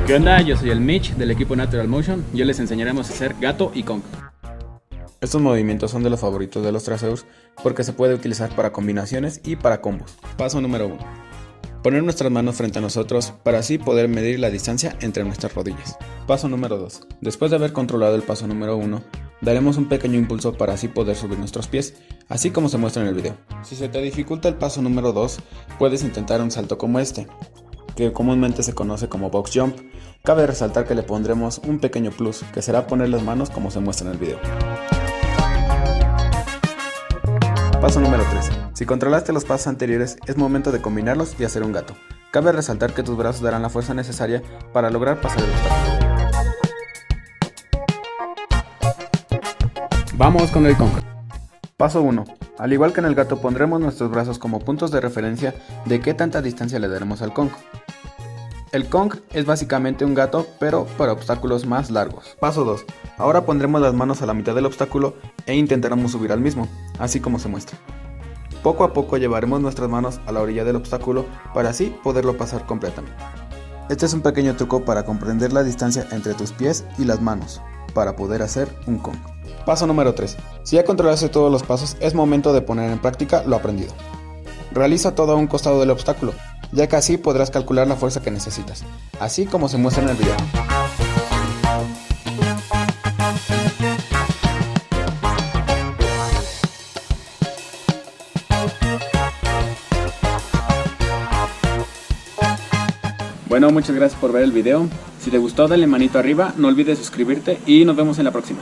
¿Qué onda? Yo soy el Mitch del equipo Natural Motion y hoy les enseñaremos a hacer gato y Kong. Estos movimientos son de los favoritos de los traseros porque se puede utilizar para combinaciones y para combos. Paso número 1. Poner nuestras manos frente a nosotros para así poder medir la distancia entre nuestras rodillas. Paso número 2. Después de haber controlado el paso número 1, daremos un pequeño impulso para así poder subir nuestros pies, así como se muestra en el video. Si se te dificulta el paso número 2, puedes intentar un salto como este, que comúnmente se conoce como box jump. Cabe resaltar que le pondremos un pequeño plus, que será poner las manos como se muestra en el video. Paso número 3. Si controlaste los pasos anteriores, es momento de combinarlos y hacer un gato. Cabe resaltar que tus brazos darán la fuerza necesaria para lograr pasar el obstáculo. Vamos con el Kong. Paso 1. Al igual que en el gato, pondremos nuestros brazos como puntos de referencia de qué tanta distancia le daremos al Kong. El Kong es básicamente un gato, pero para obstáculos más largos. Paso 2. Ahora pondremos las manos a la mitad del obstáculo e intentaremos subir al mismo, así como se muestra. Poco a poco llevaremos nuestras manos a la orilla del obstáculo para así poderlo pasar completamente. Este es un pequeño truco para comprender la distancia entre tus pies y las manos, para poder hacer un Kong. Paso número 3. Si ya controlaste todos los pasos, es momento de poner en práctica lo aprendido. Realiza todo a un costado del obstáculo, ya que así podrás calcular la fuerza que necesitas, así como se muestra en el video. Bueno, muchas gracias por ver el video. Si te gustó, dale manito arriba, no olvides suscribirte y nos vemos en la próxima.